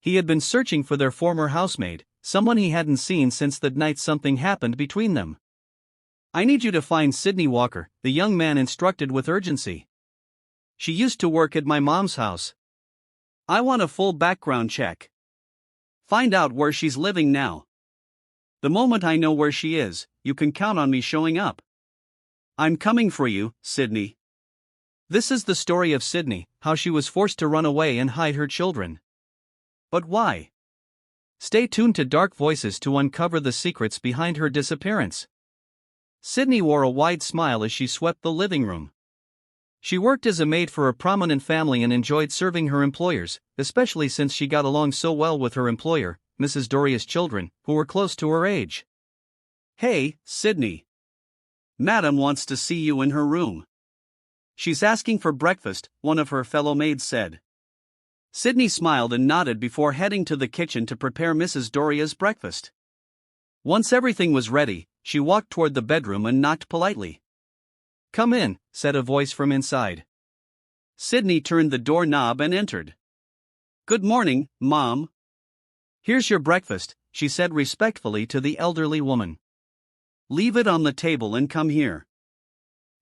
He had been searching for their former housemaid, someone he hadn't seen since the night something happened between them. "I need you to find Sydney Walker," the young man instructed with urgency. "She used to work at my mom's house. I want a full background check. Find out where she's living now. The moment I know where she is, you can count on me showing up. I'm coming for you, Sydney." This is the story of Sydney, how she was forced to run away and hide her children. But why? Stay tuned to Dark Voices to uncover the secrets behind her disappearance. Sydney wore a wide smile as she swept the living room. She worked as a maid for a prominent family and enjoyed serving her employers, especially since she got along so well with her employer, Mrs. Doria's children, who were close to her age. "Hey, Sydney. Madam wants to see you in her room. She's asking for breakfast," one of her fellow maids said. Sydney smiled and nodded before heading to the kitchen to prepare Mrs. Doria's breakfast. Once everything was ready, she walked toward the bedroom and knocked politely. "Come in," said a voice from inside. Sydney turned the doorknob and entered. "Good morning, Mom. Here's your breakfast," she said respectfully to the elderly woman. "Leave it on the table and come here."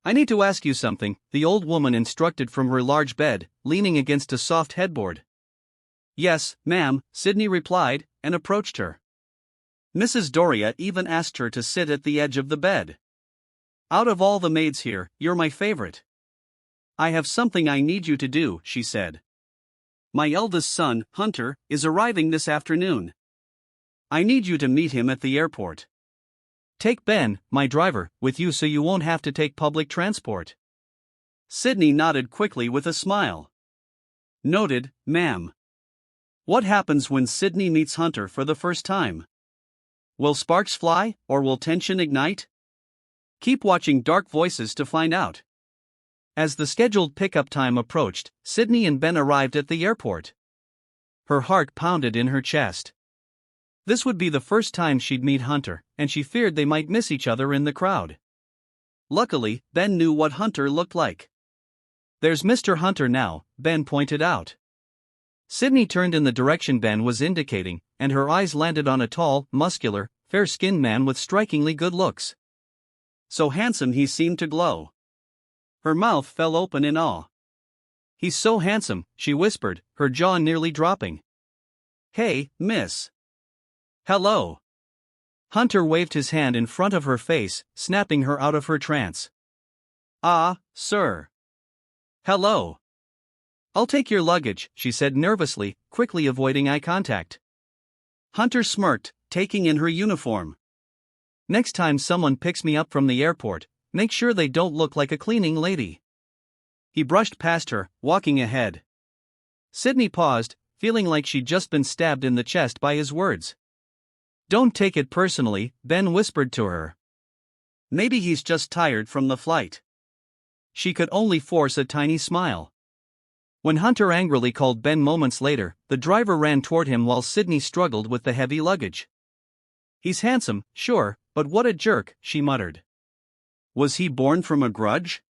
"I need to ask you something," the old woman instructed from her large bed, leaning against a soft headboard. "Yes, ma'am," Sydney replied, and approached her. Mrs. Doria even asked her to sit at the edge of the bed. "Out of all the maids here, you're my favorite. I have something I need you to do," she said. "My eldest son, Hunter, is arriving this afternoon. I need you to meet him at the airport. Take Ben, my driver, with you so you won't have to take public transport." Sydney nodded quickly with a smile. "Noted, ma'am." What happens when Sydney meets Hunter for the first time? Will sparks fly, or will tension ignite? Keep watching Dark Voices to find out. As the scheduled pickup time approached, Sydney and Ben arrived at the airport. Her heart pounded in her chest. This would be the first time she'd meet Hunter, and she feared they might miss each other in the crowd. Luckily, Ben knew what Hunter looked like. "There's Mr. Hunter now," Ben pointed out. Sydney turned in the direction Ben was indicating, and her eyes landed on a tall, muscular, fair-skinned man with strikingly good looks. So handsome he seemed to glow. Her mouth fell open in awe. "He's so handsome," she whispered, her jaw nearly dropping. "Hey, miss." "Hello." Hunter waved his hand in front of her face, snapping her out of her trance. "Ah, sir. Hello." "I'll take your luggage," she said nervously, quickly avoiding eye contact. Hunter smirked, taking in her uniform. "Next time someone picks me up from the airport, make sure they don't look like a cleaning lady." He brushed past her, walking ahead. Sydney paused, feeling like she'd just been stabbed in the chest by his words. "Don't take it personally," Ben whispered to her. "Maybe he's just tired from the flight." She could only force a tiny smile. When Hunter angrily called Ben moments later, the driver ran toward him while Sydney struggled with the heavy luggage. "He's handsome, sure, but what a jerk," she muttered. Was he born from a grudge?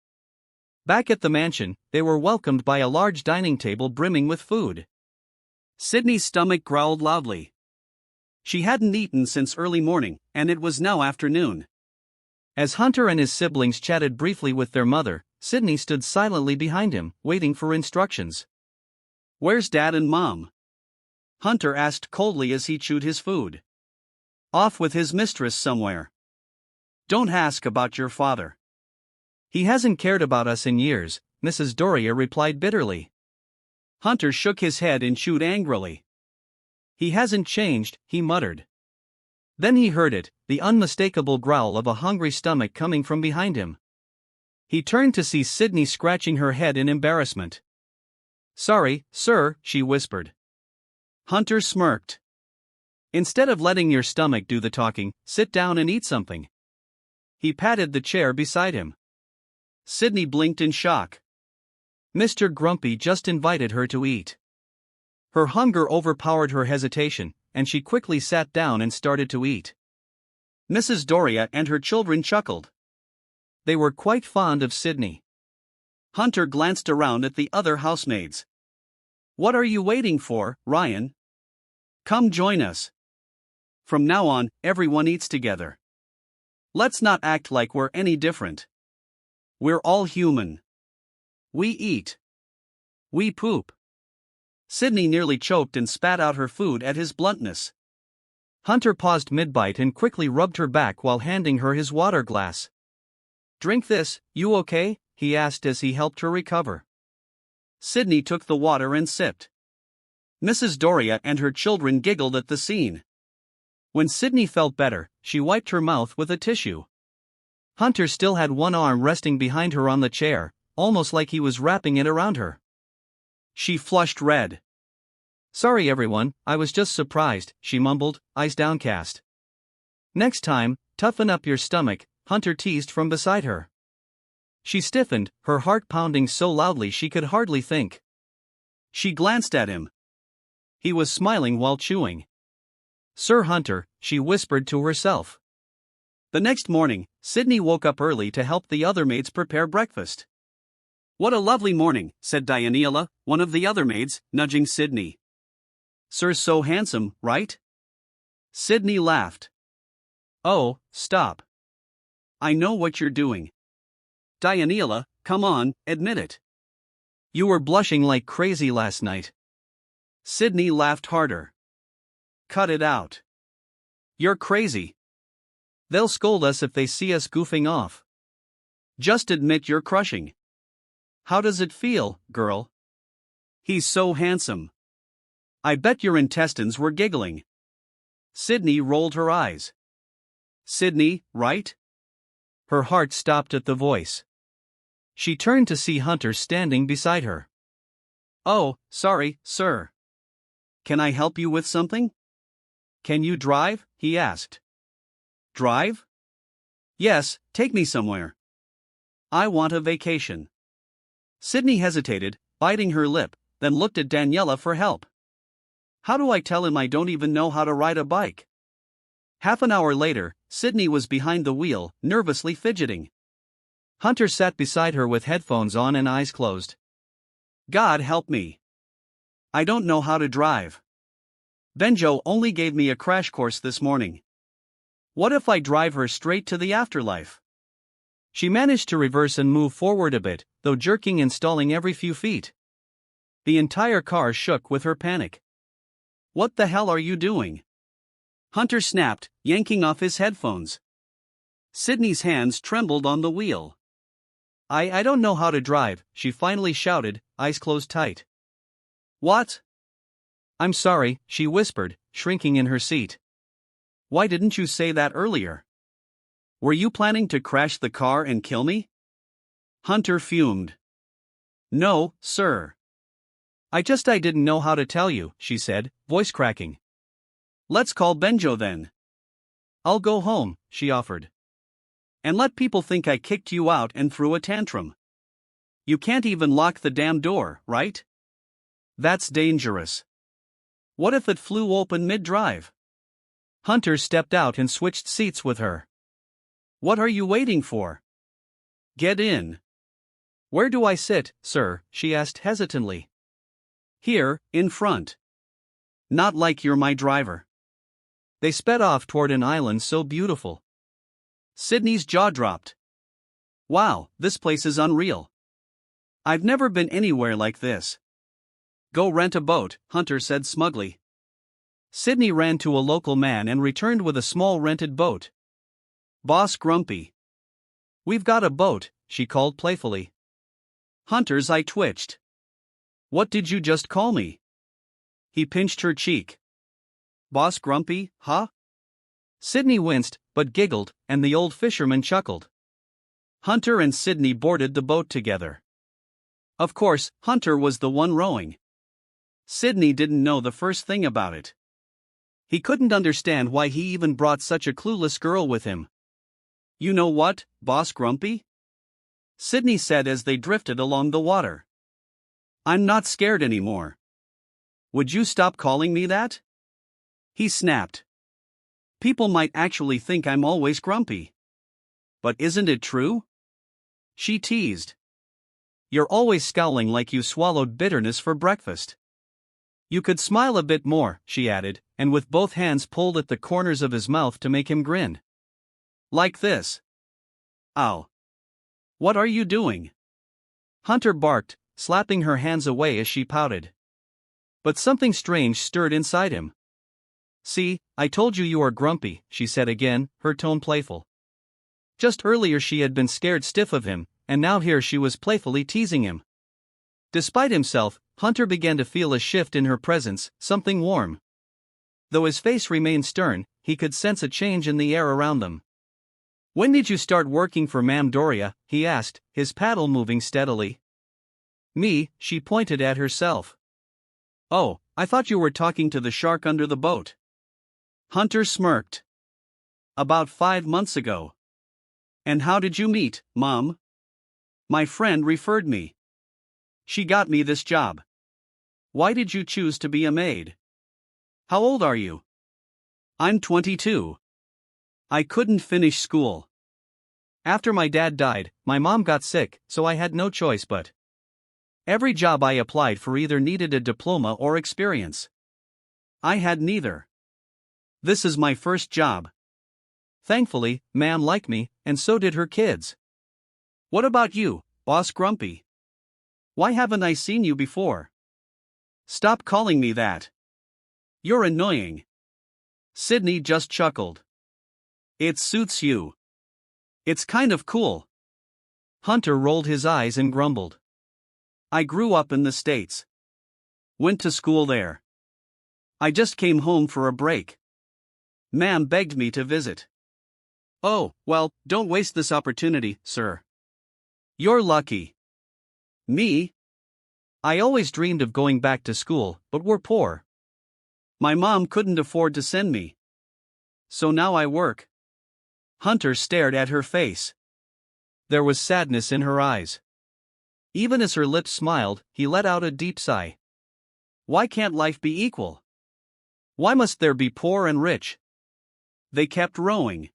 Back at the mansion, they were welcomed by a large dining table brimming with food. Sydney's stomach growled loudly. She hadn't eaten since early morning, and it was now afternoon. As Hunter and his siblings chatted briefly with their mother, Sydney stood silently behind him, waiting for instructions. "Where's Dad and Mom?" Hunter asked coldly as he chewed his food. "Off with his mistress somewhere." "Don't ask about your father. He hasn't cared about us in years," Mrs. Doria replied bitterly. Hunter shook his head and chewed angrily. "He hasn't changed," he muttered. Then he heard it, the unmistakable growl of a hungry stomach coming from behind him. He turned to see Sydney scratching her head in embarrassment. "Sorry, sir," she whispered. Hunter smirked. "Instead of letting your stomach do the talking, sit down and eat something." He patted the chair beside him. Sydney blinked in shock. Mr. Grumpy just invited her to eat. Her hunger overpowered her hesitation, and she quickly sat down and started to eat. Mrs. Doria and her children chuckled. They were quite fond of Sydney. Hunter glanced around at the other housemaids. "What are you waiting for, Ryan? Come join us. From now on, everyone eats together. Let's not act like we're any different. We're all human. We eat. We poop. Sydney nearly choked and spat out her food at his bluntness. Hunter paused mid-bite and quickly rubbed her back while handing her his water glass. Drink this, you okay? He asked as he helped her recover. Sydney took the water and sipped. Mrs. Doria and her children giggled at the scene. When Sydney felt better, she wiped her mouth with a tissue. Hunter still had one arm resting behind her on the chair, almost like he was wrapping it around her. She flushed red. Sorry everyone, I was just surprised, she mumbled, eyes downcast. Next time, toughen up your stomach, Hunter teased from beside her. She stiffened, her heart pounding so loudly she could hardly think. She glanced at him. He was smiling while chewing. Sir Hunter, she whispered to herself. The next morning, Sydney woke up early to help the other maids prepare breakfast. What a lovely morning, said Dianiela, one of the other maids, nudging Sydney. Sir's so handsome, right? Sydney laughed. Oh, stop. I know what you're doing. Dianiela, come on, admit it. You were blushing like crazy last night. Sydney laughed harder. Cut it out. You're crazy. They'll scold us if they see us goofing off. Just admit you're crushing. How does it feel, girl? He's so handsome. I bet your intestines were giggling. Sydney rolled her eyes. Sydney, right? Her heart stopped at the voice. She turned to see Hunter standing beside her. Oh, sorry, sir. Can I help you with something? Can you drive? He asked. Drive? Yes, take me somewhere. I want a vacation. Sydney hesitated, biting her lip, then looked at Daniela for help. How do I tell him I don't even know how to ride a bike? Half an hour later, Sydney was behind the wheel, nervously fidgeting. Hunter sat beside her with headphones on and eyes closed. God help me. I don't know how to drive. Benjo only gave me a crash course this morning. What if I drive her straight to the afterlife? She managed to reverse and move forward a bit, though jerking and stalling every few feet. The entire car shook with her panic. What the hell are you doing? Hunter snapped, yanking off his headphones. Sydney's hands trembled on the wheel. I don't know how to drive, she finally shouted, eyes closed tight. What? I'm sorry, she whispered, shrinking in her seat. Why didn't you say that earlier? Were you planning to crash the car and kill me? Hunter fumed. No, sir. I didn't know how to tell you, she said, voice cracking. Let's call Benjo then. I'll go home, she offered. And let people think I kicked you out and threw a tantrum. You can't even lock the damn door, right? That's dangerous. What if it flew open mid-drive? Hunter stepped out and switched seats with her. What are you waiting for? Get in. Where do I sit, sir? She asked hesitantly. Here, in front. Not like you're my driver. They sped off toward an island so beautiful. Sydney's jaw dropped. Wow, this place is unreal. I've never been anywhere like this. Go rent a boat, Hunter said smugly. Sydney ran to a local man and returned with a small rented boat. Boss grumpy. We've got a boat, she called playfully. Hunter's eye twitched. What did you just call me? He pinched her cheek. Boss grumpy, huh? Sydney winced, but giggled, and the old fisherman chuckled. Hunter and Sydney boarded the boat together. Of course, Hunter was the one rowing. Sydney didn't know the first thing about it. He couldn't understand why he even brought such a clueless girl with him. You know what, Boss Grumpy? Sydney said as they drifted along the water. I'm not scared anymore. Would you stop calling me that? He snapped. People might actually think I'm always grumpy. But isn't it true? She teased. You're always scowling like you swallowed bitterness for breakfast. You could smile a bit more, she added, and with both hands pulled at the corners of his mouth to make him grin. Like this. Ow. What are you doing? Hunter barked, slapping her hands away as she pouted. But something strange stirred inside him. See, I told you are grumpy, she said again, her tone playful. Just earlier she had been scared stiff of him, and now here she was playfully teasing him. Despite himself, Hunter began to feel a shift in her presence, something warm. Though his face remained stern, he could sense a change in the air around them. When did you start working for Ma'am Doria? He asked, his paddle moving steadily. Me, she pointed at herself. Oh, I thought you were talking to the shark under the boat. Hunter smirked. About 5 months ago. And how did you meet, Mom? My friend referred me. She got me this job. Why did you choose to be a maid? How old are you? I'm 22. I couldn't finish school. After my dad died, my mom got sick, so I had no choice but. Every job I applied for either needed a diploma or experience. I had neither. This is my first job. Thankfully, Ma'am liked me, and so did her kids. What about you, Boss Grumpy? Why haven't I seen you before? Stop calling me that. You're annoying. Sydney just chuckled. It suits you. It's kind of cool. Hunter rolled his eyes and grumbled. I grew up in the States. Went to school there. I just came home for a break. Ma'am begged me to visit. Oh, well, don't waste this opportunity, sir. You're lucky. Me? I always dreamed of going back to school, but we're poor. My mom couldn't afford to send me. So now I work. Hunter stared at her face. There was sadness in her eyes. Even as her lips smiled, he let out a deep sigh. Why can't life be equal? Why must there be poor and rich? They kept rowing.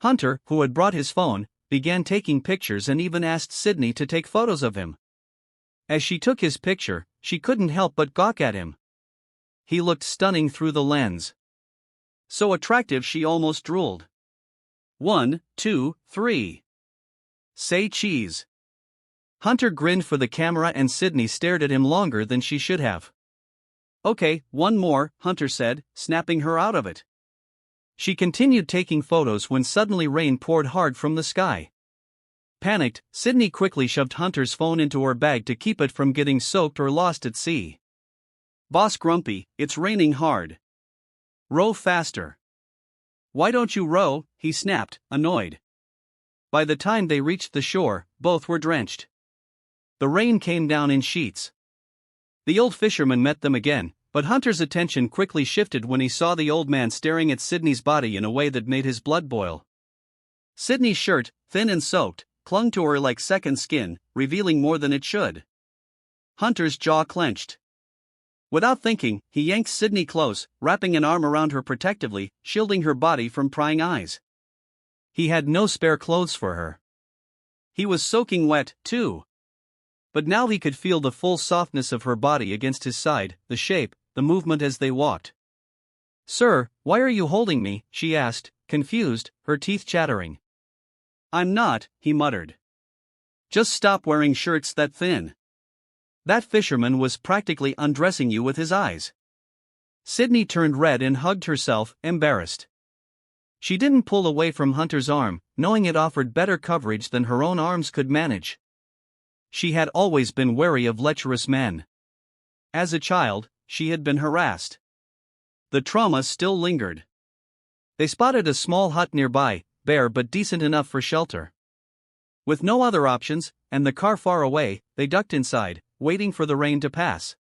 Hunter, who had brought his phone, began taking pictures and even asked Sydney to take photos of him. As she took his picture, she couldn't help but gawk at him. He looked stunning through the lens. So attractive she almost drooled. 1, 2, 3. Say cheese. Hunter grinned for the camera and Sydney stared at him longer than she should have. Okay, one more, Hunter said, snapping her out of it. She continued taking photos when suddenly rain poured hard from the sky. Panicked, Sydney quickly shoved Hunter's phone into her bag to keep it from getting soaked or lost at sea. Boss Grumpy, it's raining hard. Row faster. Why don't you row? He snapped, annoyed. By the time they reached the shore, both were drenched. The rain came down in sheets. The old fisherman met them again, but Hunter's attention quickly shifted when he saw the old man staring at Sydney's body in a way that made his blood boil. Sydney's shirt, thin and soaked, clung to her like second skin, revealing more than it should. Hunter's jaw clenched. Without thinking, he yanked Sydney close, wrapping an arm around her protectively, shielding her body from prying eyes. He had no spare clothes for her. He was soaking wet, too. But now he could feel the full softness of her body against his side, the shape, the movement as they walked. Sir, why are you holding me? She asked, confused, her teeth chattering. I'm not, he muttered. Just stop wearing shirts that thin. That fisherman was practically undressing you with his eyes. Sydney turned red and hugged herself, embarrassed. She didn't pull away from Hunter's arm, knowing it offered better coverage than her own arms could manage. She had always been wary of lecherous men. As a child, she had been harassed. The trauma still lingered. They spotted a small hut nearby, bare but decent enough for shelter. With no other options, and the car far away, they ducked inside, waiting for the rain to pass.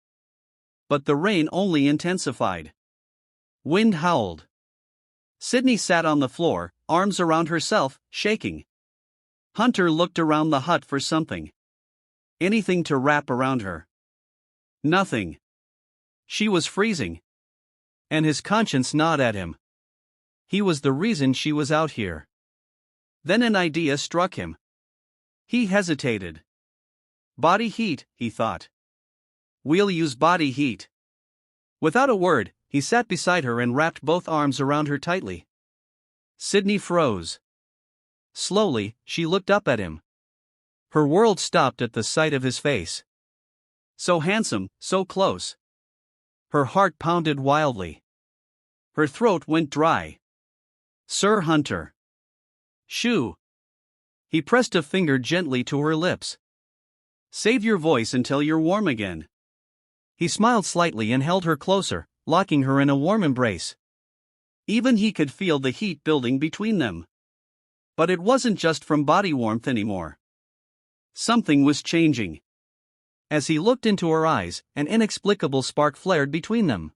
But the rain only intensified. Wind howled. Sydney sat on the floor, arms around herself, shaking. Hunter looked around the hut for something. Anything to wrap around her. Nothing. She was freezing. And his conscience gnawed at him. He was the reason she was out here. Then an idea struck him. He hesitated. Body heat, he thought. We'll use body heat. Without a word, he sat beside her and wrapped both arms around her tightly. Sydney froze. Slowly, she looked up at him. Her world stopped at the sight of his face. So handsome, so close. Her heart pounded wildly. Her throat went dry. Sir Hunter. Shoo. He pressed a finger gently to her lips. Save your voice until you're warm again. He smiled slightly and held her closer, locking her in a warm embrace. Even he could feel the heat building between them. But it wasn't just from body warmth anymore. Something was changing. As he looked into her eyes, an inexplicable spark flared between them.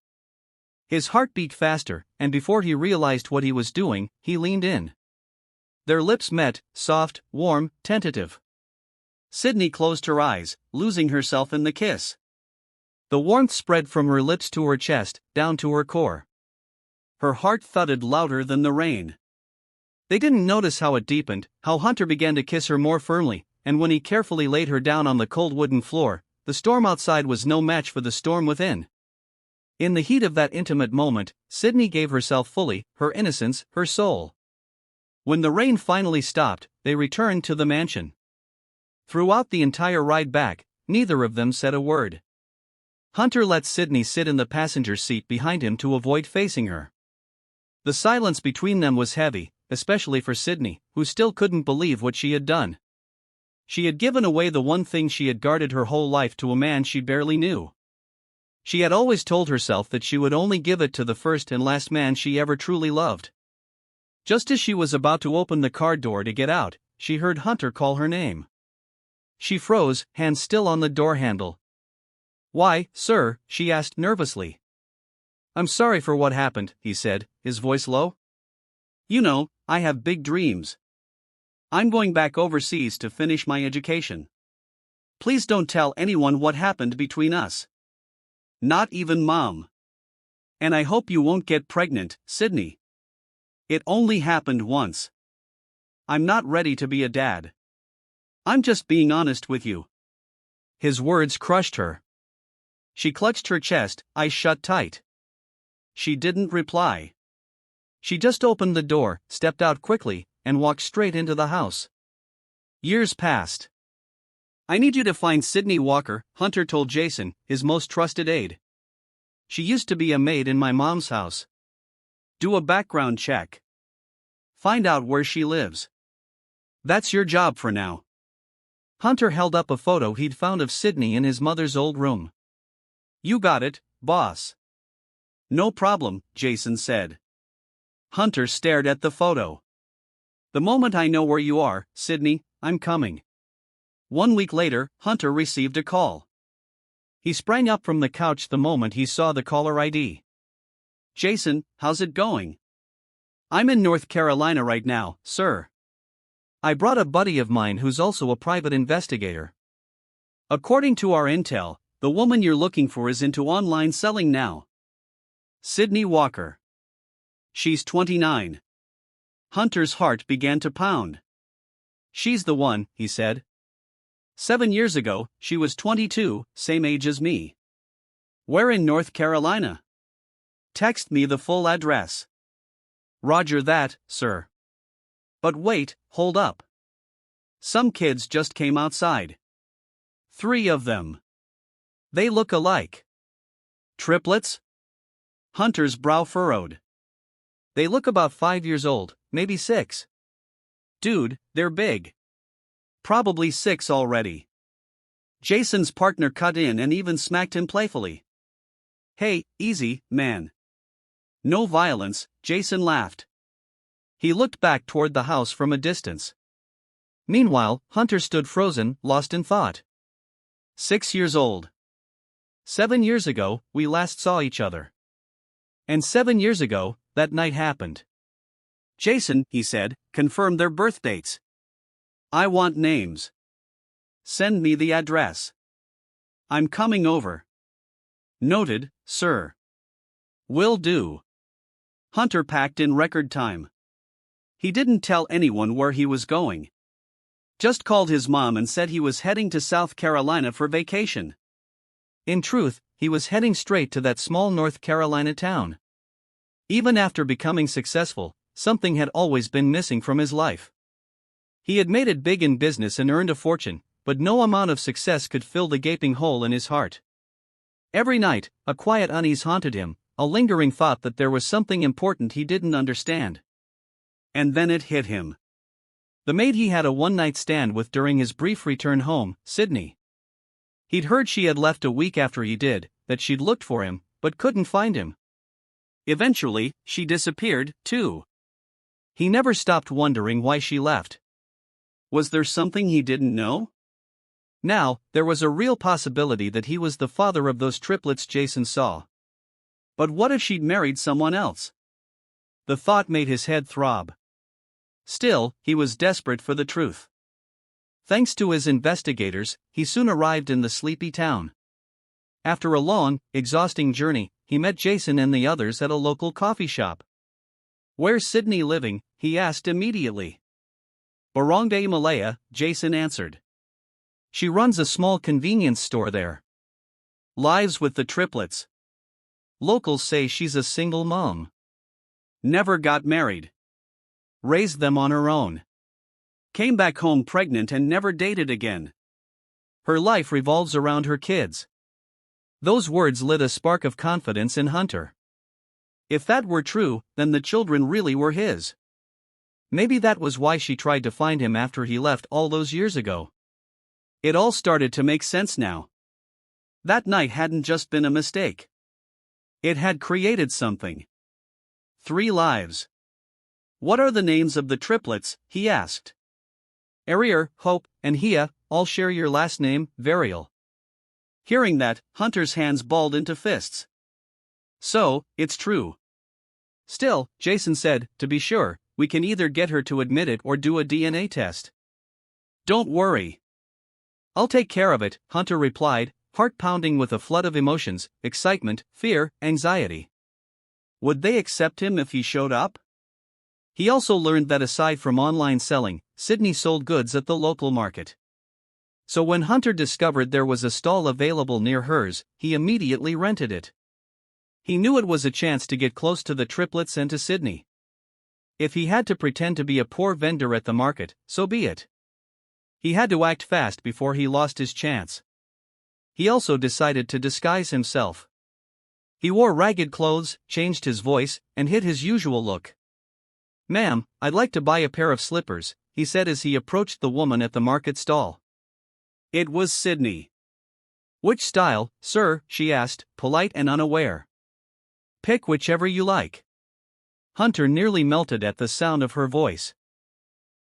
His heart beat faster, and before he realized what he was doing, he leaned in. Their lips met, soft, warm, tentative. Sydney closed her eyes, losing herself in the kiss. The warmth spread from her lips to her chest, down to her core. Her heart thudded louder than the rain. They didn't notice how it deepened, how Hunter began to kiss her more firmly, and when he carefully laid her down on the cold wooden floor, the storm outside was no match for the storm within. In the heat of that intimate moment, Sydney gave herself fully, her innocence, her soul. When the rain finally stopped, they returned to the mansion. Throughout the entire ride back, neither of them said a word. Hunter let Sydney sit in the passenger seat behind him to avoid facing her. The silence between them was heavy, especially for Sydney, who still couldn't believe what she had done. She had given away the one thing she had guarded her whole life to a man she barely knew. She had always told herself that she would only give it to the first and last man she ever truly loved. Just as she was about to open the car door to get out, she heard Hunter call her name. She froze, hands still on the door handle. "Why, sir?" she asked nervously. "I'm sorry for what happened," he said, his voice low. "You know, I have big dreams. I'm going back overseas to finish my education. Please don't tell anyone what happened between us. Not even Mom. And I hope you won't get pregnant, Sydney. It only happened once. I'm not ready to be a dad. I'm just being honest with you." His words crushed her. She clutched her chest, eyes shut tight. She didn't reply. She just opened the door, stepped out quickly, and walked straight into the house. Years passed. "I need you to find Sydney Walker," Hunter told Jason, his most trusted aide. "She used to be a maid in my mom's house. Do a background check. Find out where she lives. That's your job for now." Hunter held up a photo he'd found of Sydney in his mother's old room. "You got it, boss." "No problem," Jason said. Hunter stared at the photo. "The moment I know where you are, Sydney, I'm coming." 1 week later, Hunter received a call. He sprang up from the couch the moment he saw the caller ID. "Jason, how's it going?" "I'm in North Carolina right now, sir. I brought a buddy of mine who's also a private investigator. According to our intel, the woman you're looking for is into online selling now. Sydney Walker. She's 29. Hunter's heart began to pound. "She's the one," he said. 7 years ago, she was 22, same age as me. Where in North Carolina? Text me the full address." "Roger that, sir." "But wait, hold up. Some kids just came outside. 3 of them. They look alike. Triplets?" Hunter's brow furrowed. "They look about 5 years old, maybe 6. Dude, they're big. Probably 6 already." Jason's partner cut in and even smacked him playfully. "Hey, easy, man. No violence," Jason laughed. He looked back toward the house from a distance. Meanwhile, Hunter stood frozen, lost in thought. 6 years old. 7 years ago, we last saw each other. And 7 years ago, that night happened. "Jason," he said, "confirm their birth dates. I want names. Send me the address. I'm coming over." "Noted, sir." "Will do." Hunter packed in record time. He didn't tell anyone where he was going. Just called his mom and said he was heading to South Carolina for vacation. In truth, he was heading straight to that small North Carolina town. Even after becoming successful, something had always been missing from his life. He had made it big in business and earned a fortune, but no amount of success could fill the gaping hole in his heart. Every night, a quiet unease haunted him, a lingering thought that there was something important he didn't understand. And then it hit him. The maid he had a one-night stand with during his brief return home, Sydney. He'd heard she had left a week after he did, that she'd looked for him, but couldn't find him. Eventually, she disappeared, too. He never stopped wondering why she left. Was there something he didn't know? Now, there was a real possibility that he was the father of those triplets Jason saw. But what if she'd married someone else? The thought made his head throb. Still, he was desperate for the truth. Thanks to his investigators, he soon arrived in the sleepy town. After a long, exhausting journey, he met Jason and the others at a local coffee shop. "Where's Sydney living?" he asked immediately. "Barangay Malaya," Jason answered. "She runs a small convenience store there. Lives with the triplets. Locals say she's a single mom. Never got married. Raised them on her own. Came back home pregnant and never dated again. Her life revolves around her kids." Those words lit a spark of confidence in Hunter. If that were true, then the children really were his. Maybe that was why she tried to find him after he left all those years ago. It all started to make sense now. That night hadn't just been a mistake. It had created something. 3 lives. "What are the names of the triplets?" he asked. "Ariel, Hope, and Hia, all share your last name, Varial." Hearing that, Hunter's hands balled into fists. So, it's true. Still, Jason said, to be sure, we can either get her to admit it or do a DNA test. "Don't worry. I'll take care of it," Hunter replied, heart pounding with a flood of emotions, excitement, fear, anxiety. Would they accept him if he showed up? He also learned that aside from online selling, Sydney sold goods at the local market. So when Hunter discovered there was a stall available near hers, he immediately rented it. He knew it was a chance to get close to the triplets and to Sydney. If he had to pretend to be a poor vendor at the market, so be it. He had to act fast before he lost his chance. He also decided to disguise himself. He wore ragged clothes, changed his voice, and hid his usual look. "Ma'am, I'd like to buy a pair of slippers," he said as he approached the woman at the market stall. It was Sydney. "Which style, sir?" she asked, polite and unaware. "Pick whichever you like." Hunter nearly melted at the sound of her voice.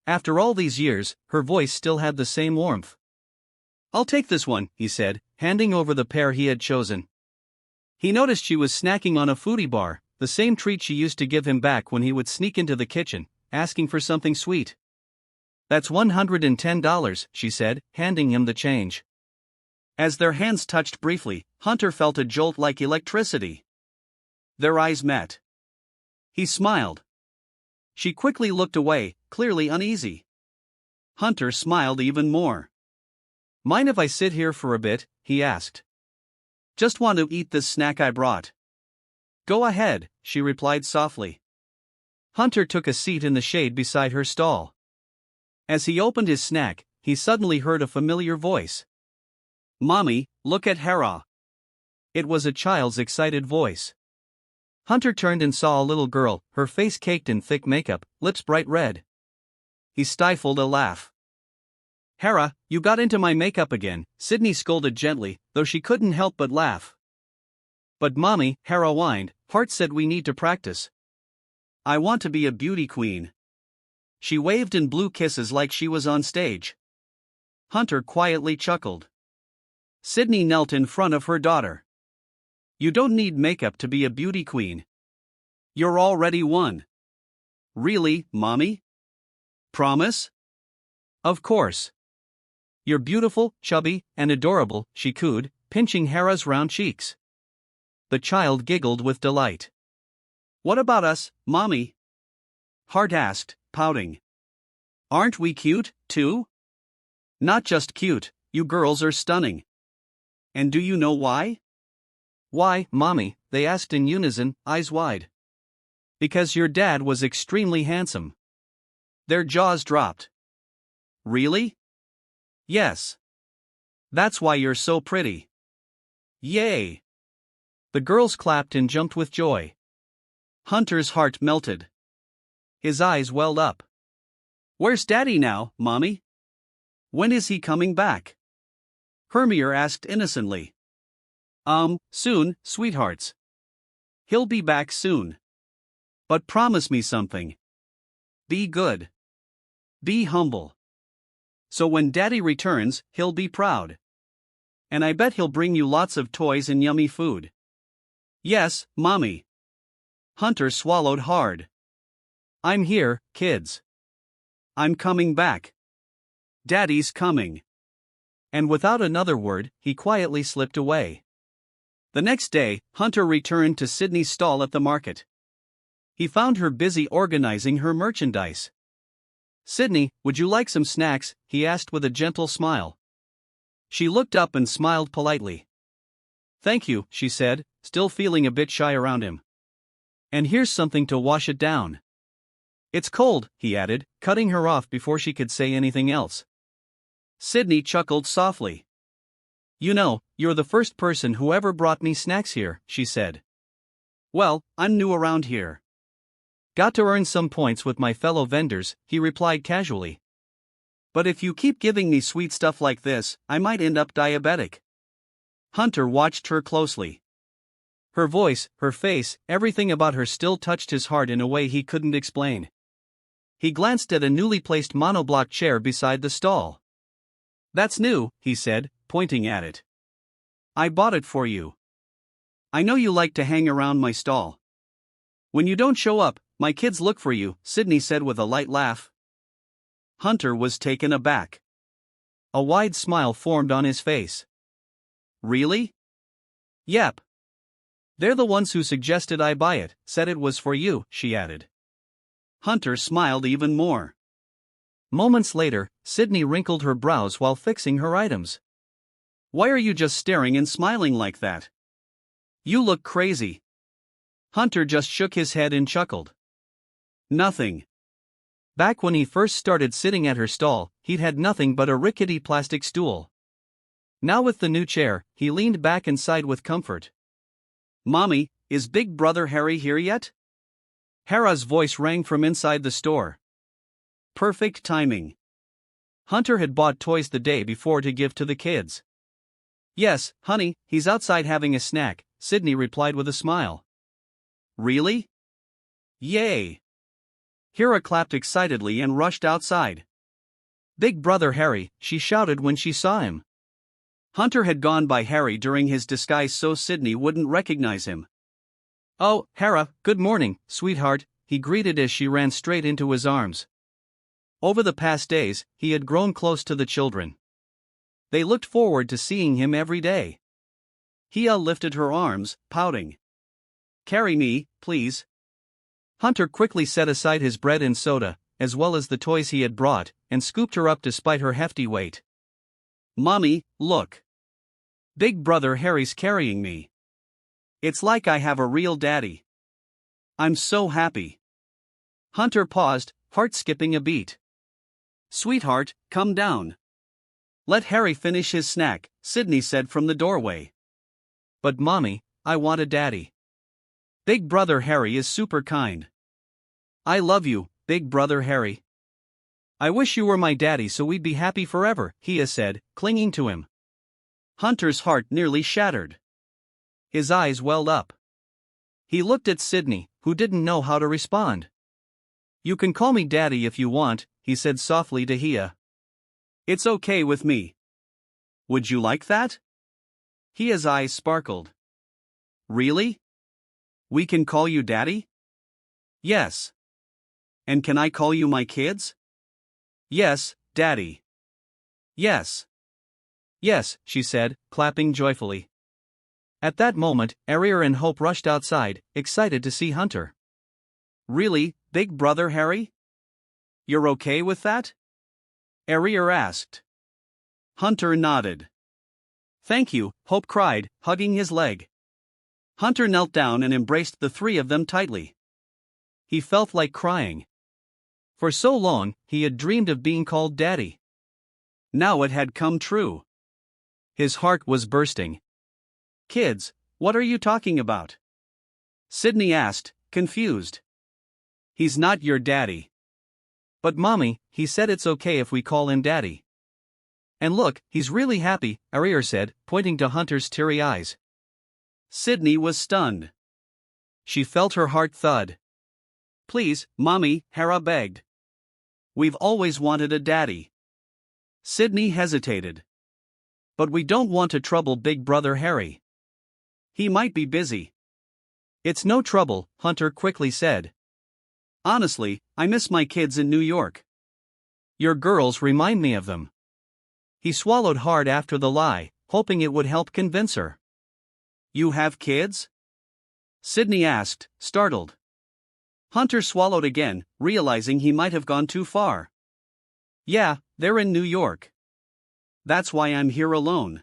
After all these years, her voice still had the same warmth. "I'll take this one," he said, handing over the pair he had chosen. He noticed she was snacking on a foodie bar, the same treat she used to give him back when he would sneak into the kitchen, asking for something sweet. "That's $110, she said, handing him the change. As their hands touched briefly, Hunter felt a jolt like electricity. Their eyes met. He smiled. She quickly looked away, clearly uneasy. Hunter smiled even more. "Mind if I sit here for a bit?" he asked. "Just want to eat this snack I brought." "Go ahead," she replied softly. Hunter took a seat in the shade beside her stall. As he opened his snack, he suddenly heard a familiar voice. "Mommy, look at Hera." It was a child's excited voice. Hunter turned and saw a little girl, her face caked in thick makeup, lips bright red. He stifled a laugh. "Hera, you got into my makeup again," Sydney scolded gently, though she couldn't help but laugh. "But Mommy," Hera whined, "Hart said we need to practice. I want to be a beauty queen." She waved and blew kisses like she was on stage. Hunter quietly chuckled. Sydney knelt in front of her daughter. "You don't need makeup to be a beauty queen. You're already one." "Really, Mommy? Promise?" "Of course. You're beautiful, chubby, and adorable," she cooed, pinching Hera's round cheeks. The child giggled with delight. "What about us, Mommy?" Hart asked, pouting. "Aren't we cute, too?" "Not just cute, you girls are stunning." And do you know why? Why, Mommy? They asked in unison, eyes wide. Because your dad was extremely handsome. Their jaws dropped. Really? Yes. That's why you're so pretty. Yay! The girls clapped and jumped with joy. Hunter's heart melted. His eyes welled up. Where's Daddy now, Mommy? When is he coming back? Hermione asked innocently. Soon, sweethearts. He'll be back soon. But promise me something. Be good. Be humble. So when Daddy returns, he'll be proud. And I bet he'll bring you lots of toys and yummy food. Yes, Mommy. Hunter swallowed hard. I'm here, kids. I'm coming back. Daddy's coming. And without another word, he quietly slipped away. The next day, Hunter returned to Sydney's stall at the market. He found her busy organizing her merchandise. Sydney, would you like some snacks? He asked with a gentle smile. She looked up and smiled politely. Thank you, she said, still feeling a bit shy around him. And here's something to wash it down. It's cold, he added, cutting her off before she could say anything else. Sydney chuckled softly. You know, you're the first person who ever brought me snacks here, she said. Well, I'm new around here. Got to earn some points with my fellow vendors, he replied casually. But if you keep giving me sweet stuff like this, I might end up diabetic. Hunter watched her closely. Her voice, her face, everything about her still touched his heart in a way he couldn't explain. He glanced at a newly placed monoblock chair beside the stall. That's new, he said, pointing at it. I bought it for you. I know you like to hang around my stall. When you don't show up, my kids look for you, Sydney said with a light laugh. Hunter was taken aback. A wide smile formed on his face. Really? Yep. They're the ones who suggested I buy it, said it was for you, she added. Hunter smiled even more. Moments later, Sydney wrinkled her brows while fixing her items. Why are you just staring and smiling like that? You look crazy. Hunter just shook his head and chuckled. Nothing. Back when he first started sitting at her stall, he'd had nothing but a rickety plastic stool. Now with the new chair, he leaned back and sighed with comfort. Mommy, is Big Brother Harry here yet? Hera's voice rang from inside the store. Perfect timing. Hunter had bought toys the day before to give to the kids. Yes, honey, he's outside having a snack, Sydney replied with a smile. Really? Yay! Hera clapped excitedly and rushed outside. Big Brother Harry, she shouted when she saw him. Hunter had gone by Harry during his disguise so Sydney wouldn't recognize him. Oh, Hera, good morning, sweetheart, he greeted as she ran straight into his arms. Over the past days, he had grown close to the children. They looked forward to seeing him every day. Hia lifted her arms, pouting. Carry me, please. Hunter quickly set aside his bread and soda, as well as the toys he had brought, and scooped her up despite her hefty weight. Mommy, look. Big Brother Harry's carrying me. It's like I have a real daddy. I'm so happy. Hunter paused, heart skipping a beat. Sweetheart, come down. Let Harry finish his snack, Sydney said from the doorway. But Mommy, I want a daddy. Big Brother Harry is super kind. I love you, Big Brother Harry. I wish you were my daddy so we'd be happy forever, Hia said, clinging to him. Hunter's heart nearly shattered. His eyes welled up. He looked at Sydney, who didn't know how to respond. You can call me Daddy if you want, he said softly to Hia. It's okay with me. Would you like that? Hia's eyes sparkled. Really? We can call you Daddy? Yes. And can I call you my kids? Yes, Daddy. Yes. Yes, she said, clapping joyfully. At that moment, Ariel and Hope rushed outside, excited to see Hunter. Really, Big Brother Harry? You're okay with that? Ariel asked. Hunter nodded. Thank you, Hope cried, hugging his leg. Hunter knelt down and embraced the three of them tightly. He felt like crying. For so long, he had dreamed of being called Daddy. Now it had come true. His heart was bursting. Kids, what are you talking about? Sydney asked, confused. He's not your daddy. But Mommy, he said it's okay if we call him Daddy. And look, he's really happy, Ariel said, pointing to Hunter's teary eyes. Sydney was stunned. She felt her heart thud. Please, Mommy, Hera begged. We've always wanted a daddy. Sydney hesitated. But we don't want to trouble Big Brother Harry. He might be busy. It's no trouble, Hunter quickly said. Honestly, I miss my kids in New York. Your girls remind me of them. He swallowed hard after the lie, hoping it would help convince her. You have kids? Sydney asked, startled. Hunter swallowed again, realizing he might have gone too far. Yeah, they're in New York. That's why I'm here alone.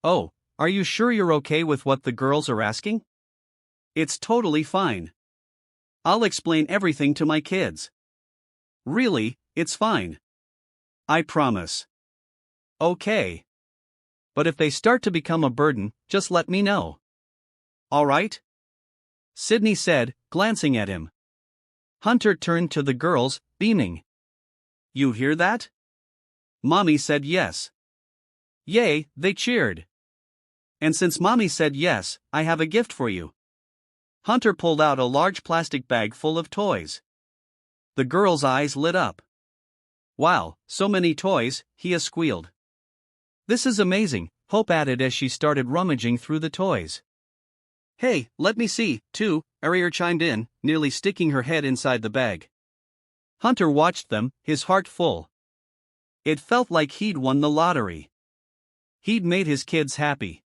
Oh, are you sure you're okay with what the girls are asking? It's totally fine. I'll explain everything to my kids. Really, it's fine. I promise. Okay. But if they start to become a burden, just let me know. All right? Sydney said, glancing at him. Hunter turned to the girls, beaming. You hear that? Mommy said yes. Yay, they cheered. And since Mommy said yes, I have a gift for you. Hunter pulled out a large plastic bag full of toys. The girls' eyes lit up. Wow, so many toys, he squealed. This is amazing, Hope added as she started rummaging through the toys. Hey, let me see, too, Ariel chimed in, nearly sticking her head inside the bag. Hunter watched them, his heart full. It felt like he'd won the lottery. He'd made his kids happy.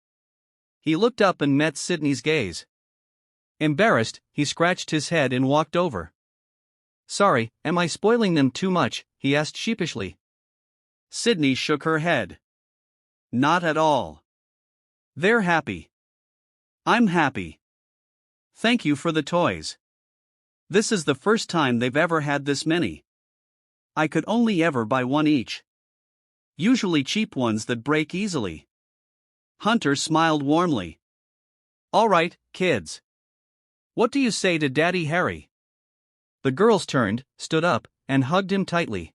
He looked up and met Sydney's gaze. Embarrassed, he scratched his head and walked over. Sorry, am I spoiling them too much? He asked sheepishly. Sydney shook her head. Not at all. They're happy. I'm happy. Thank you for the toys. This is the first time they've ever had this many. I could only ever buy one each. Usually cheap ones that break easily. Hunter smiled warmly. All right, kids. What do you say to Daddy Harry? The girls turned, stood up, and hugged him tightly.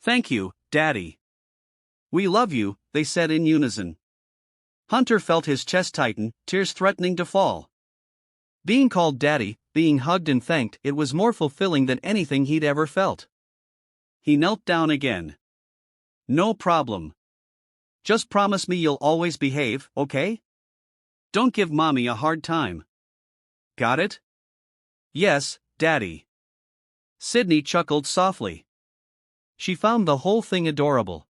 Thank you, Daddy. We love you, they said in unison. Hunter felt his chest tighten, tears threatening to fall. Being called Daddy, being hugged and thanked, it was more fulfilling than anything he'd ever felt. He knelt down again. No problem. Just promise me you'll always behave, okay? Don't give Mommy a hard time. Got it? Yes, Daddy. Sydney chuckled softly. She found the whole thing adorable.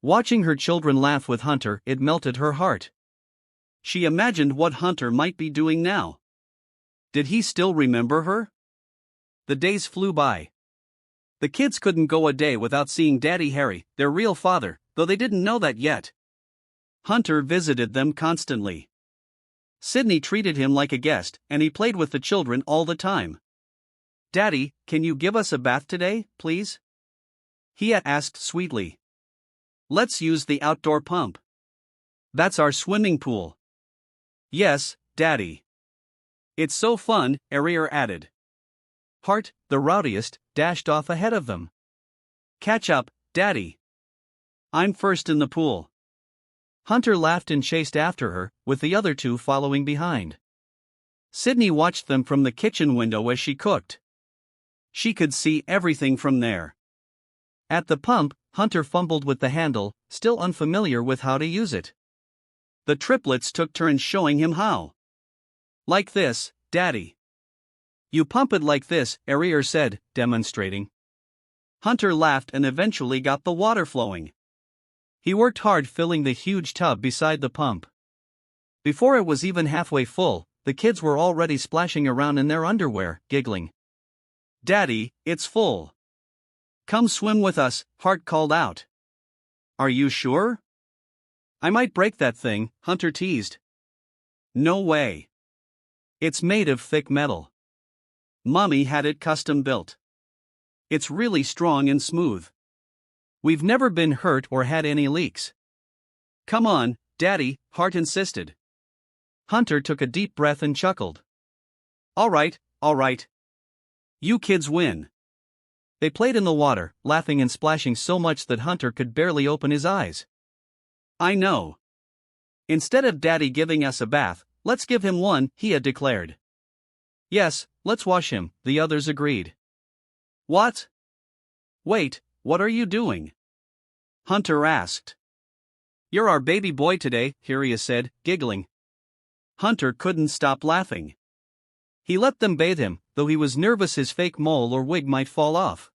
Watching her children laugh with Hunter, it melted her heart. She imagined what Hunter might be doing now. Did he still remember her? The days flew by. The kids couldn't go a day without seeing Daddy Harry, their real father, though they didn't know that yet. Hunter visited them constantly. Sydney treated him like a guest, and he played with the children all the time. Daddy, can you give us a bath today, please? He asked sweetly. Let's use the outdoor pump. That's our swimming pool. Yes, Daddy. It's so fun, Ariel added. Hart, the rowdiest, dashed off ahead of them. Catch up, Daddy. I'm first in the pool. Hunter laughed and chased after her, with the other two following behind. Sydney watched them from the kitchen window as she cooked. She could see everything from there. At the pump, Hunter fumbled with the handle, still unfamiliar with how to use it. The triplets took turns showing him how. Like this, Daddy. You pump it like this, Ariel said, demonstrating. Hunter laughed and eventually got the water flowing. He worked hard filling the huge tub beside the pump. Before it was even halfway full, the kids were already splashing around in their underwear, giggling. Daddy, it's full. Come swim with us, Hart called out. Are you sure? I might break that thing, Hunter teased. No way. It's made of thick metal. Mommy had it custom built. It's really strong and smooth. We've never been hurt or had any leaks. Come on, Daddy, Hart insisted. Hunter took a deep breath and chuckled. All right. You kids win. They played in the water, laughing and splashing so much that Hunter could barely open his eyes. I know. Instead of Daddy giving us a bath, let's give him one, he had declared. Yes, let's wash him, the others agreed. What? Wait, what are you doing? Hunter asked. You're our baby boy today, Hiria said, giggling. Hunter couldn't stop laughing. He let them bathe him, though he was nervous his fake mole or wig might fall off.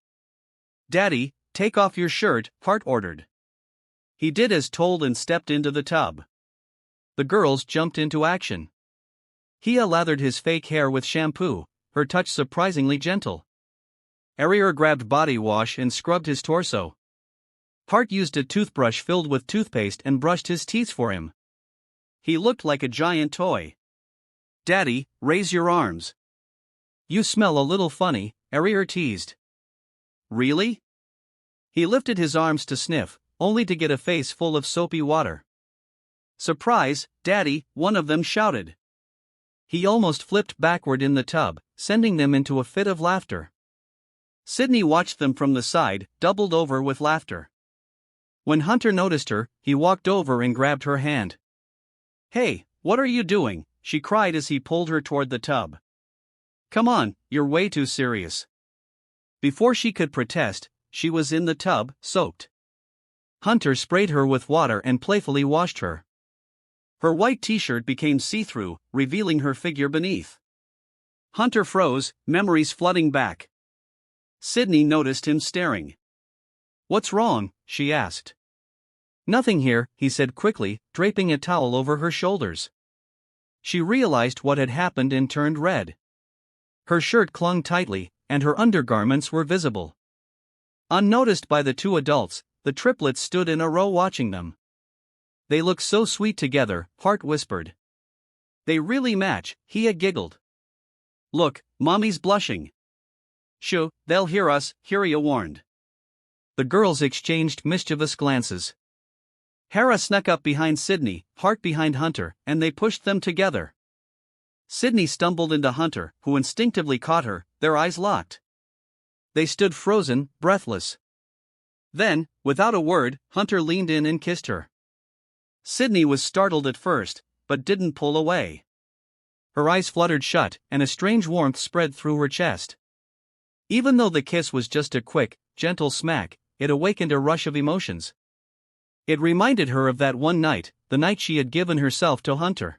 Daddy, take off your shirt, Hart ordered. He did as told and stepped into the tub. The girls jumped into action. Hia lathered his fake hair with shampoo, her touch surprisingly gentle. Arier grabbed body wash and scrubbed his torso. Hart used a toothbrush filled with toothpaste and brushed his teeth for him. He looked like a giant toy. Daddy, raise your arms. You smell a little funny, Arier teased. Really? He lifted his arms to sniff, only to get a face full of soapy water. Surprise, Daddy, one of them shouted. He almost flipped backward in the tub, sending them into a fit of laughter. Sydney watched them from the side, doubled over with laughter. When Hunter noticed her, he walked over and grabbed her hand. Hey, what are you doing? She cried as he pulled her toward the tub. Come on, you're way too serious. Before she could protest, she was in the tub, soaked. Hunter sprayed her with water and playfully washed her. Her white t-shirt became see-through, revealing her figure beneath. Hunter froze, memories flooding back. Sydney noticed him staring. What's wrong? She asked. Nothing here, he said quickly, draping a towel over her shoulders. She realized what had happened and turned red. Her shirt clung tightly, and her undergarments were visible. Unnoticed by the two adults, the triplets stood in a row watching them. They look so sweet together, Hart whispered. They really match, Hia giggled. Look, Mommy's blushing. Shoo, they'll hear us, Hiria warned. The girls exchanged mischievous glances. Hera snuck up behind Sydney, Hart behind Hunter, and they pushed them together. Sydney stumbled into Hunter, who instinctively caught her, their eyes locked. They stood frozen, breathless. Then, without a word, Hunter leaned in and kissed her. Sydney was startled at first, but didn't pull away. Her eyes fluttered shut, and a strange warmth spread through her chest. Even though the kiss was just a quick, gentle smack, it awakened a rush of emotions. It reminded her of that one night, the night she had given herself to Hunter.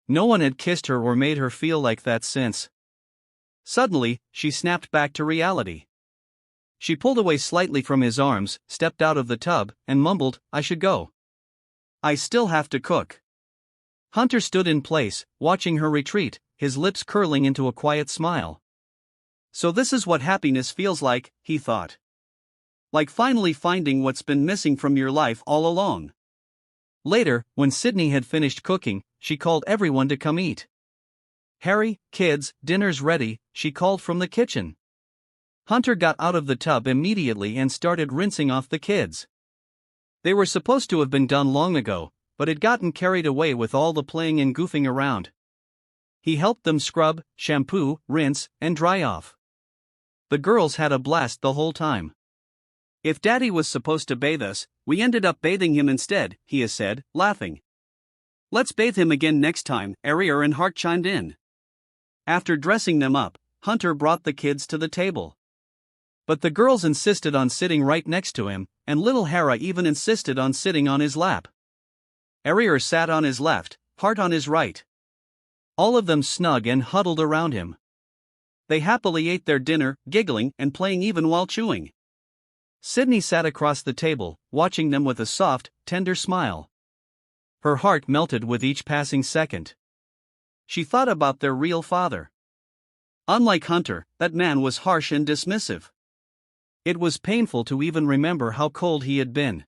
No one had kissed her or made her feel like that since. Suddenly, she snapped back to reality. She pulled away slightly from his arms, stepped out of the tub, and mumbled, I should go. I still have to cook. Hunter stood in place, watching her retreat, his lips curling into a quiet smile. So this is what happiness feels like, he thought. Like finally finding what's been missing from your life all along. Later, when Sydney had finished cooking, she called everyone to come eat. Harry, kids, dinner's ready, she called from the kitchen. Hunter got out of the tub immediately and started rinsing off the kids. They were supposed to have been done long ago, but had gotten carried away with all the playing and goofing around. He helped them scrub, shampoo, rinse, and dry off. The girls had a blast the whole time. If Daddy was supposed to bathe us, we ended up bathing him instead, Hia said, laughing. Let's bathe him again next time, Arier and Hart chimed in. After dressing them up, Hunter brought the kids to the table. But the girls insisted on sitting right next to him, and little Hera even insisted on sitting on his lap. Arier sat on his left, Hart on his right. All of them snug and huddled around him. They happily ate their dinner, giggling and playing even while chewing. Sydney sat across the table, watching them with a soft, tender smile. Her heart melted with each passing second. She thought about their real father. Unlike Hunter, that man was harsh and dismissive. It was painful to even remember how cold he had been.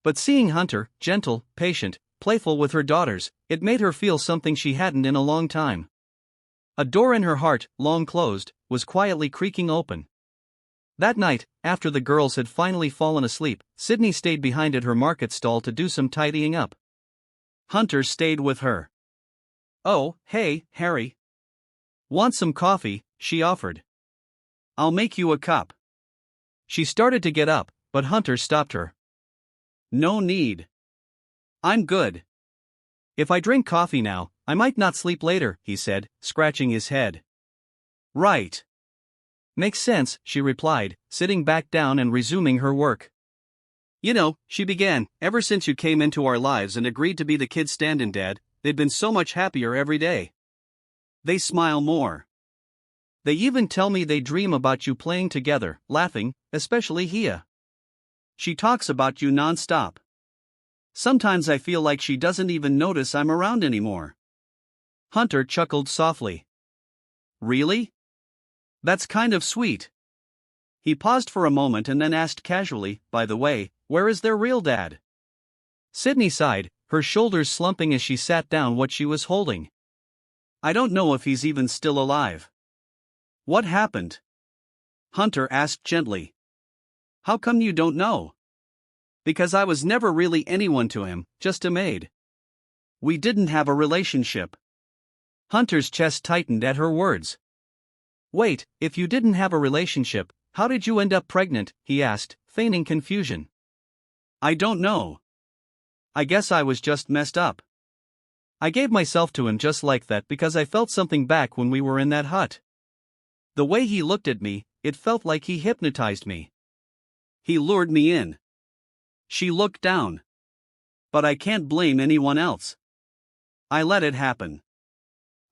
But seeing Hunter, gentle, patient, playful with her daughters, it made her feel something she hadn't in a long time. A door in her heart, long closed, was quietly creaking open. That night, after the girls had finally fallen asleep, Sydney stayed behind at her market stall to do some tidying up. Hunter stayed with her. "Oh, hey, Harry. Want some coffee?" she offered. "I'll make you a cup." She started to get up, but Hunter stopped her. "No need. I'm good. If I drink coffee now, I might not sleep later," he said, scratching his head. "Right. Makes sense," she replied, sitting back down and resuming her work. "You know," she began, "ever since you came into our lives and agreed to be the kids' stand-in dad, they've been so much happier every day. They smile more. They even tell me they dream about you playing together, laughing, especially Hia. She talks about you non-stop. Sometimes I feel like she doesn't even notice I'm around anymore." Hunter chuckled softly. "Really? That's kind of sweet." He paused for a moment and then asked casually, "By the way, where is their real dad?" Sydney sighed, her shoulders slumping as she sat down what she was holding. "I don't know if he's even still alive." "What happened?" Hunter asked gently. "How come you don't know?" "Because I was never really anyone to him, just a maid. We didn't have a relationship." Hunter's chest tightened at her words. "Wait, if you didn't have a relationship, how did you end up pregnant?" he asked, feigning confusion. "I don't know. I guess I was just messed up. I gave myself to him just like that because I felt something back when we were in that hut. The way he looked at me, it felt like he hypnotized me. He lured me in." She looked down. "But I can't blame anyone else. I let it happen.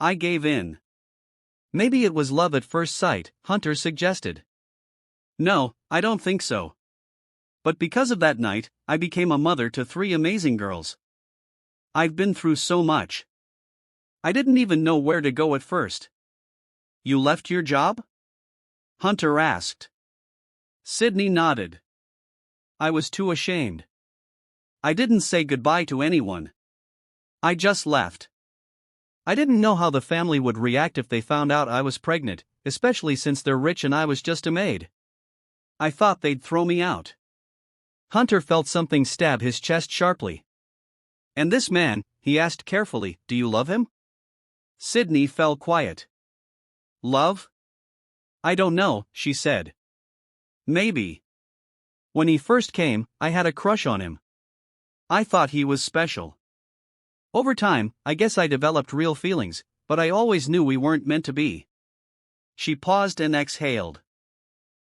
I gave in." "Maybe it was love at first sight," Hunter suggested. "No, I don't think so. But because of that night, I became a mother to 3 amazing girls. I've been through so much. I didn't even know where to go at first." "You left your job?" Hunter asked. Sydney nodded. "I was too ashamed. I didn't say goodbye to anyone. I just left. I didn't know how the family would react if they found out I was pregnant, especially since they're rich and I was just a maid. I thought they'd throw me out." Hunter felt something stab his chest sharply. "And this man," he asked carefully, "do you love him?" Sydney fell quiet. "Love? I don't know," she said. "Maybe. When he first came, I had a crush on him. I thought he was special. Over time, I guess I developed real feelings, but I always knew we weren't meant to be." She paused and exhaled.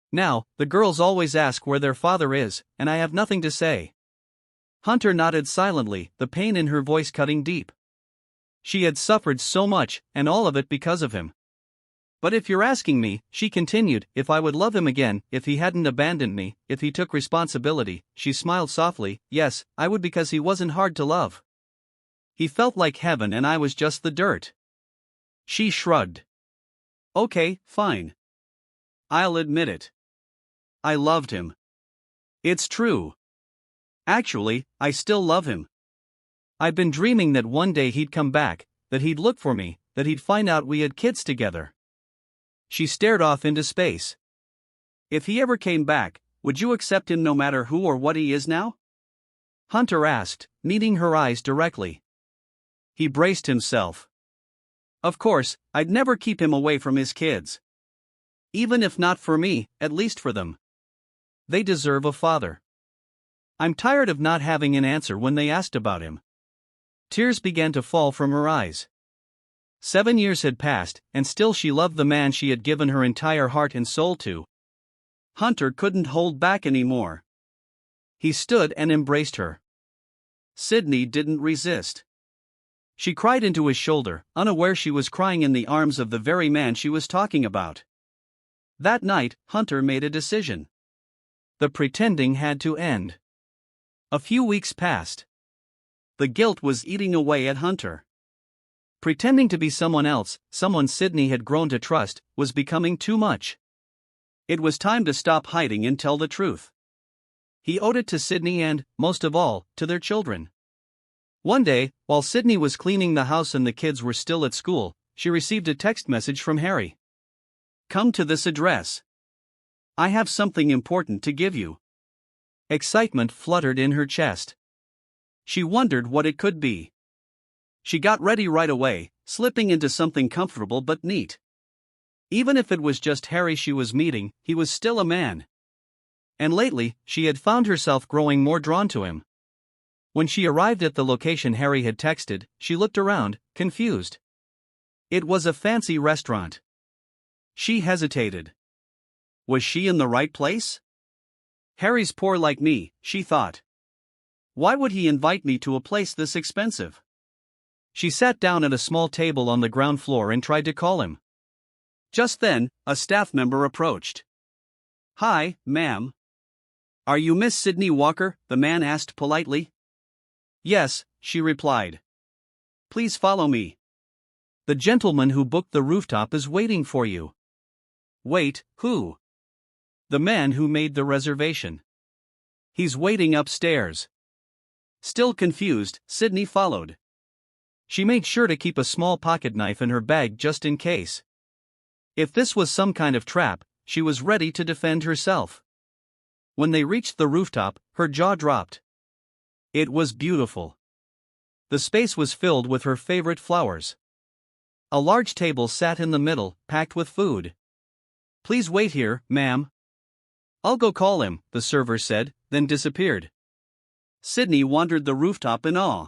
"Now, the girls always ask where their father is, and I have nothing to say." Hunter nodded silently, the pain in her voice cutting deep. She had suffered so much, and all of it because of him. "But if you're asking me," she continued, "if I would love him again, if he hadn't abandoned me, if he took responsibility," she smiled softly, "yes, I would, because he wasn't hard to love. He felt like heaven and I was just the dirt." She shrugged. "Okay, fine. I'll admit it. I loved him. It's true. Actually, I still love him. I've been dreaming that one day he'd come back, that he'd look for me, that he'd find out we had kids together." She stared off into space. "If he ever came back, would you accept him no matter who or what he is now?" Hunter asked, meeting her eyes directly. He braced himself. "Of course, I'd never keep him away from his kids. Even if not for me, at least for them. They deserve a father. I'm tired of not having an answer when they asked about him." Tears began to fall from her eyes. 7 years had passed, and still she loved the man she had given her entire heart and soul to. Hunter couldn't hold back anymore. He stood and embraced her. Sydney didn't resist. She cried into his shoulder, unaware she was crying in the arms of the very man she was talking about. That night, Hunter made a decision. The pretending had to end. A few weeks passed. The guilt was eating away at Hunter. Pretending to be someone else, someone Sydney had grown to trust, was becoming too much. It was time to stop hiding and tell the truth. He owed it to Sydney and, most of all, to their children. One day, while Sydney was cleaning the house and the kids were still at school, she received a text message from Harry. "Come to this address. I have something important to give you." Excitement fluttered in her chest. She wondered what it could be. She got ready right away, slipping into something comfortable but neat. Even if it was just Harry she was meeting, he was still a man. And lately, she had found herself growing more drawn to him. When she arrived at the location Harry had texted, she looked around, confused. It was a fancy restaurant. She hesitated. Was she in the right place? Harry's poor like me, she thought. Why would he invite me to a place this expensive? She sat down at a small table on the ground floor and tried to call him. Just then, a staff member approached. "Hi, ma'am. Are you Miss Sydney Walker?" the man asked politely. "Yes," she replied. "Please follow me. The gentleman who booked the rooftop is waiting for you." "Wait, who?" "The man who made the reservation. He's waiting upstairs." Still confused, Sydney followed. She made sure to keep a small pocket knife in her bag just in case. If this was some kind of trap, she was ready to defend herself. When they reached the rooftop, her jaw dropped. It was beautiful. The space was filled with her favorite flowers. A large table sat in the middle, packed with food. "Please wait here, ma'am." "I'll go call him," the server said, then disappeared. Sydney wandered the rooftop in awe.